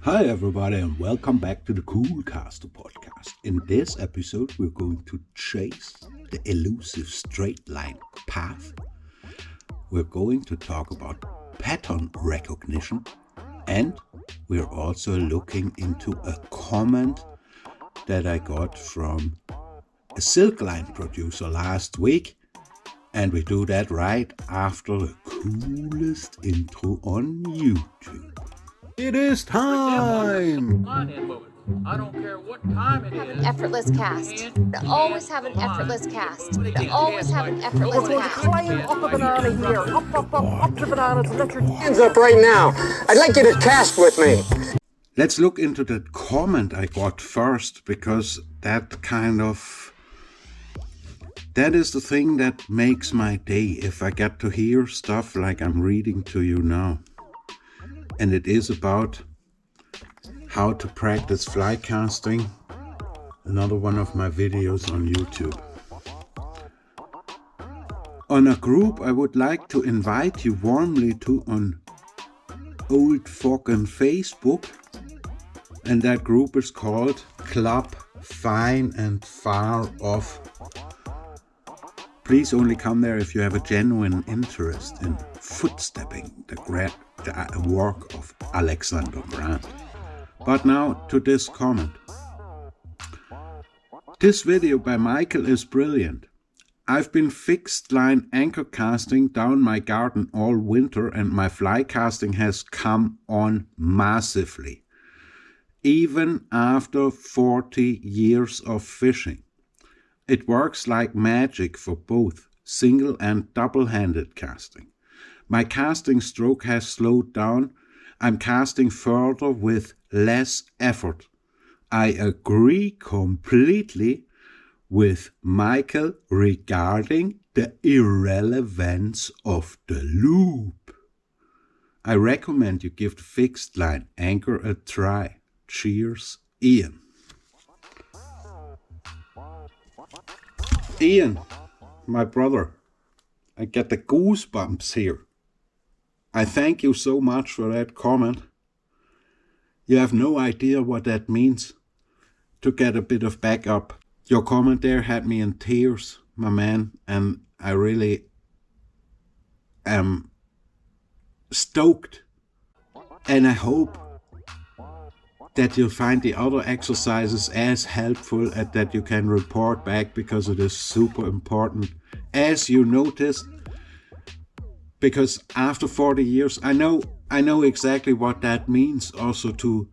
Hi everybody and welcome back to the Coolcaster podcast. In this episode we're going to chase the elusive straight line path. We're going to talk about pattern recognition, and we're also looking into a comment that I got from a silk line producer last week, and we do that right after the coolest intro on YouTube. It is time! I don't care what time it is. Have an effortless cast. Always have an effortless cast. Always have an effortless cast. Climb up a banana here. Up the banana to let your Hands up right now. I'd like you to cast with me. Let's look into the comment I got first, because that is the thing that makes my day, if I get to hear stuff like I'm reading to you now. And it is about how to practice fly casting, another one of my videos on YouTube. On a group I would like to invite you warmly to on old fucking Facebook, and that group is called Club Fine and Far Off. Please only come there if you have a genuine interest in footstepping the work of Alexander Brandt. But now to this comment. This video by Michael is brilliant. I've been fixed line anchor casting down my garden all winter, and my fly casting has come on massively, even after 40 years of fishing. It works like magic for both single and double-handed casting. My casting stroke has slowed down. I'm casting further with less effort. I agree completely with Michael regarding the irrelevance of the loop. I recommend you give the fixed line anchor a try. Cheers, Ian. Ian, my brother, I get the goosebumps here. I thank you so much for that comment. You have no idea what that means to get a bit of backup. Your comment there had me in tears, my man, and I really am stoked. And I hope that you'll find the other exercises as helpful and that you can report back, because it is super important. As you noticed, because after 40 years, I know exactly what that means, also to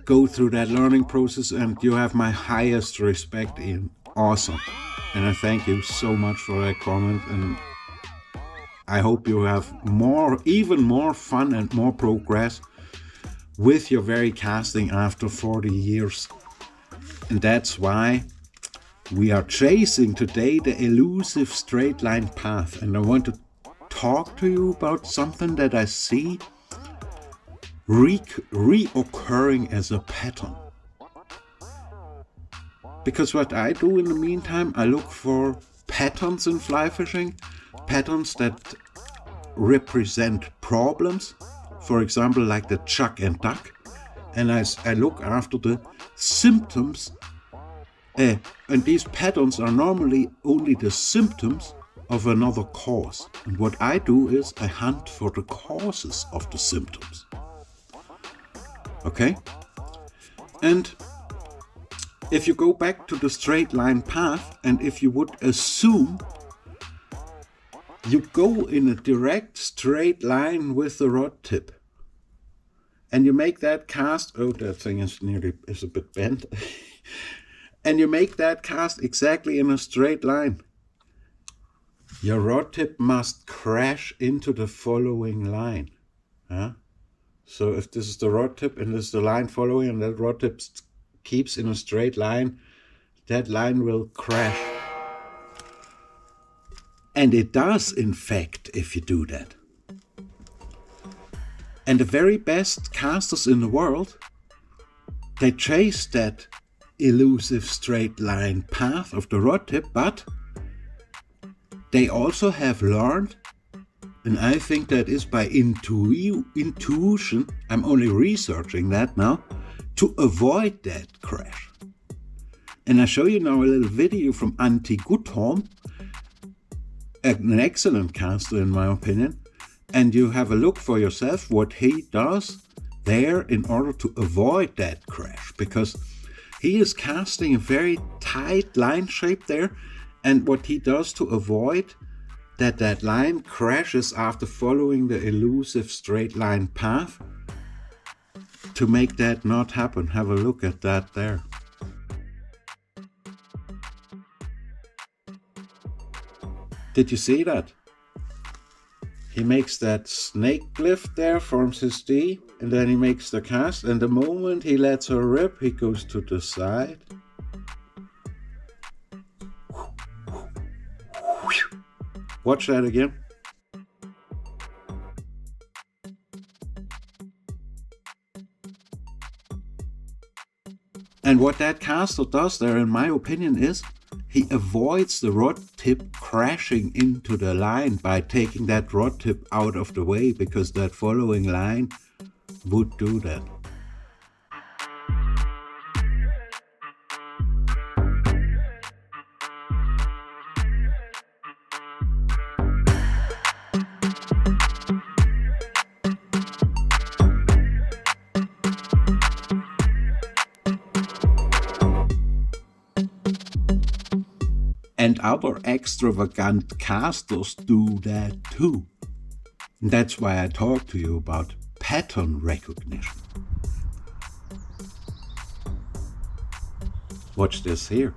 go through that learning process, and you have my highest respect, Ian. Awesome. And I thank you so much for that comment, and I hope you have even more fun and more progress with your very casting after 40 years. And that's why we are chasing today the elusive straight line path, and I want to talk to you about something that I see reoccurring as a pattern. Because what I do in the meantime, I look for patterns in fly fishing, patterns that represent problems, for example like the chuck and duck, and I look after the symptoms, and these patterns are normally only the symptoms of another cause. And what I do is I hunt for the causes of the symptoms. Okay? And if you go back to the straight line path, and if you would assume you go in a direct straight line with the rod tip, and you make that cast, oh, that thing is a bit bent, and you make that cast exactly in a straight line, your rod tip must crash into the following line. So if this is the rod tip and this is the line following, and that rod tip keeps in a straight line, that line will crash. And it does, in fact, if you do that. And the very best casters in the world, they chase that elusive straight line path of the rod tip, but they also have learned And I think that is by intuition, I'm only researching that now, to avoid that crash. And I show you now a little video from Antti Guttorm, an excellent caster in my opinion, and you have a look for yourself what he does there in order to avoid that crash, because he is casting a very tight line shape there, and what he does to avoid that line crashes after following the elusive straight line path, to make that not happen. Have a look at that there. Did you see that? He makes that snake lift there, forms his D, and then he makes the cast, and the moment he lets her rip, he goes to the side. Watch that again. And what that caster does there, in my opinion, is he avoids the rod tip crashing into the line by taking that rod tip out of the way, because that following line would do that. And other extravagant casters do that too. And that's why I talk to you about pattern recognition. Watch this here.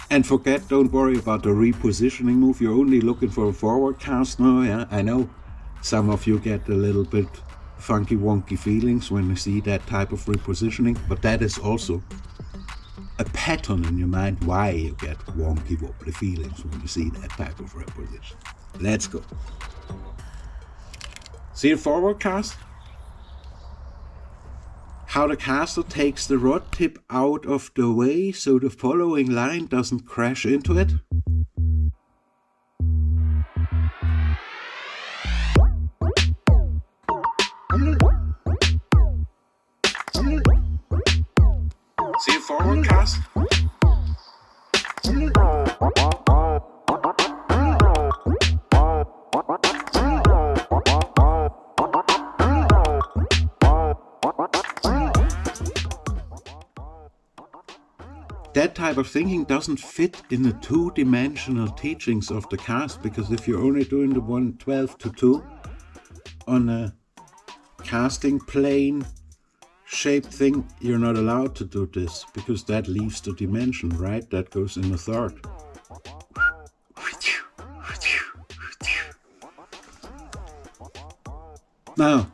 And don't worry about the repositioning move. You're only looking for a forward cast now. Yeah, I know some of you get a little bit funky wonky feelings when you see that type of repositioning, but that is also a pattern in your mind why you get wonky wobbly feelings when you see that type of reposition. Let's go. See the forward cast? How the caster takes the rod tip out of the way so the following line doesn't crash into it. See a forward cast? That type of thinking doesn't fit in the two-dimensional teachings of the cast, because if you're only doing the 112 to 2 on a casting plane shaped thing, you're not allowed to do this, because that leaves the dimension, right? That goes in the third. Now,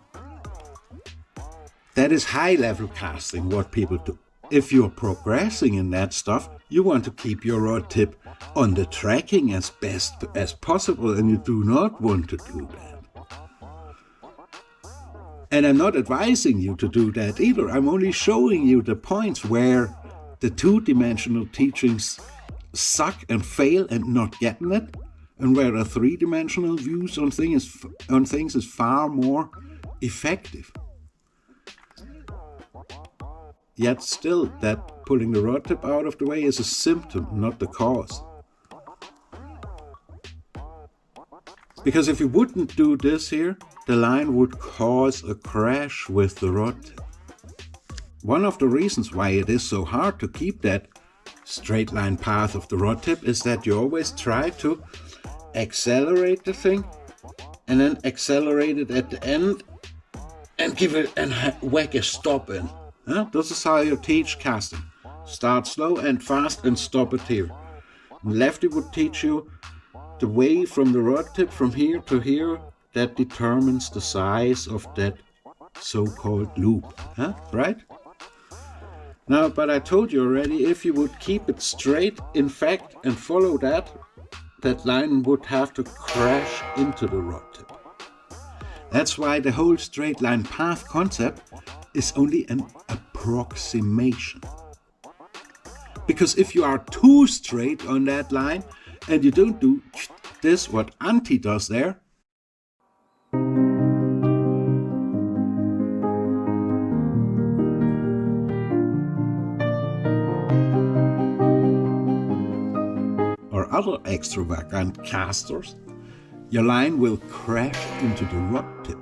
that is high-level casting, what people do. If you're progressing in that stuff, you want to keep your rod tip on the tracking as best as possible, and you do not want to do that. And I'm not advising you to do that either. I'm only showing you the points where the two-dimensional teachings suck and fail and not getting it, and where a three-dimensional views on things is far more effective. Yet still, that pulling the rod tip out of the way is a symptom, not the cause. Because if you wouldn't do this here, the line would cause a crash with the rod tip. One of the reasons why it is so hard to keep that straight line path of the rod tip is that you always try to accelerate the thing and then accelerate it at the end and give it and whack a stop in. This is how you teach casting. Start slow and fast and stop it here. Lefty would teach you the way from the rod tip from here to here. That determines the size of that so-called loop. Right? Now, but I told you already, if you would keep it straight, in fact, and follow that line would have to crash into the rod tip. That's why the whole straight line path concept is only an approximation. Because if you are too straight on that line and you don't do this, what Antti does there, other extravagant casters, your line will crash into the rod tip.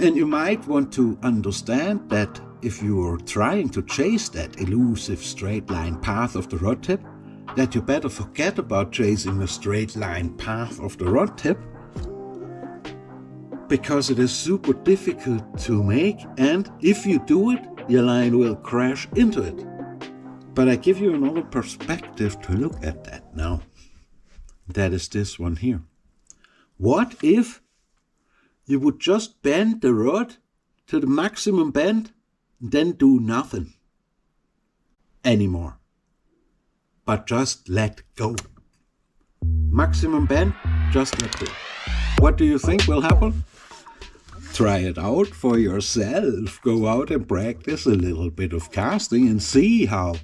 And you might want to understand that if you are trying to chase that elusive straight line path of the rod tip, that you better forget about chasing the straight line path of the rod tip, because it is super difficult to make, and if you do it, your line will crash into it. But I give you another perspective to look at that now. That is this one here. What if you would just bend the rod to the maximum bend, and then do nothing anymore, but just let go? Maximum bend, just let go. What do you think will happen? Try it out for yourself. Go out and practice a little bit of casting and see how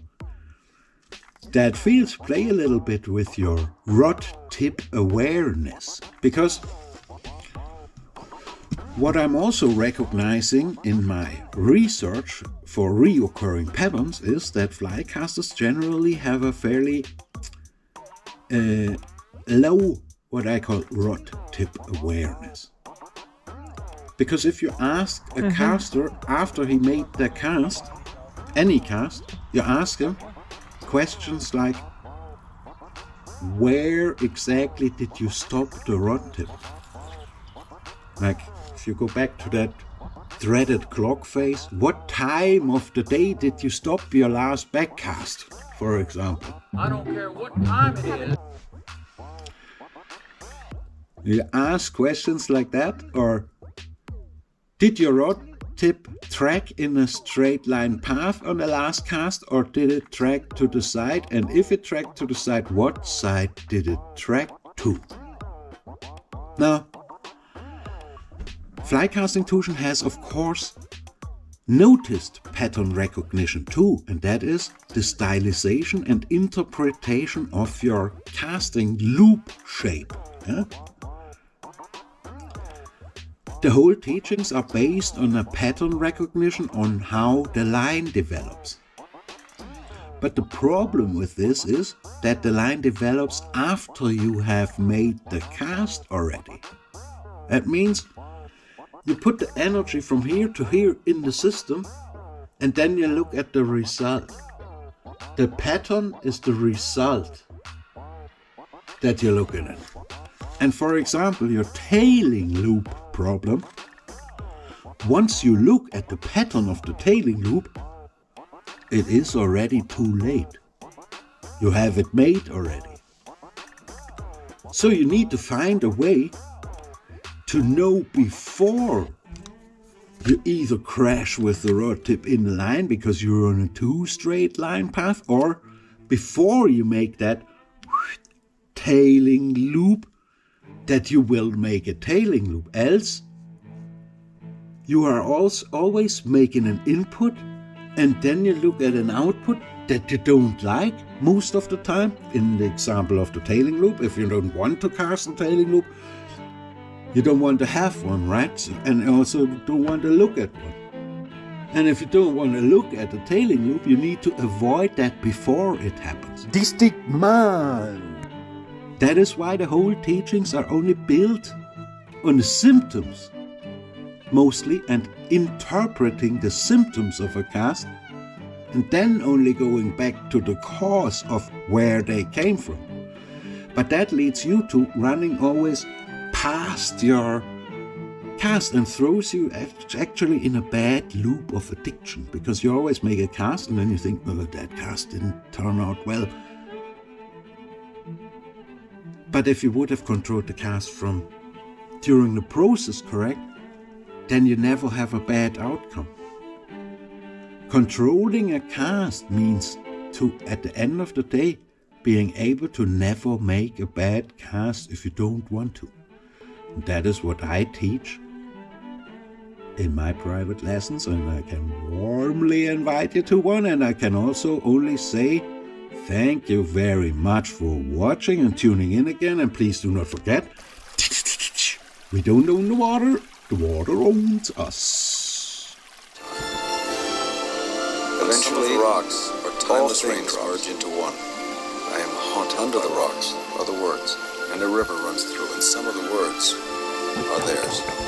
that feels. Play a little bit with your rod tip awareness. Because what I'm also recognizing in my research for reoccurring patterns is that flycasters generally have a fairly low, what I call rod tip awareness. Because if you ask a caster after he made the cast, any cast, you ask him questions like, where exactly did you stop the rod tip? Like, if you go back to that threaded clock phase, what time of the day did you stop your last backcast, for example? I don't care what time it is. You ask questions like that, or did your rod tip track in a straight line path on the last cast, or did it track to the side? And if it tracked to the side, what side did it track to? Now, Flycasting Tuition has, of course, noticed pattern recognition too, and that is the stylization and interpretation of your casting loop shape. Yeah? The whole teachings are based on a pattern recognition on how the line develops. But the problem with this is that the line develops after you have made the cast already. That means you put the energy from here to here in the system, and then you look at the result. The pattern is the result that you're looking at. And for example, your tailing loop problem, once you look at the pattern of the tailing loop, it is already too late. You have it made already. So you need to find a way to know before you either crash with the rod tip in the line because you're on a too straight line path, or before you make that tailing loop, that you will make a tailing loop. Else, you are also always making an input, and then you look at an output that you don't like most of the time. In the example of the tailing loop, if you don't want to cast a tailing loop, you don't want to have one, right? And also don't want to look at one. And if you don't want to look at the tailing loop, you need to avoid that before it happens. Distinct man. That is why the whole teachings are only built on the symptoms, mostly, and interpreting the symptoms of a cast, and then only going back to the cause of where they came from. But that leads you to running always past your cast and throws you actually in a bad loop of addiction, because you always make a cast and then you think, well, that cast didn't turn out well. But if you would have controlled the cast from during the process correct, then you never have a bad outcome. Controlling a cast means to, at the end of the day, being able to never make a bad cast if you don't want to. And that is what I teach in my private lessons, and I can warmly invite you to one, and I can also only say thank you very much for watching and tuning in again, and please do not forget, we don't own the water owns us. Eventually, rocks or timeless rains merge into one. I am haunt under the rocks are the words, and a river runs through, and some of the words are theirs.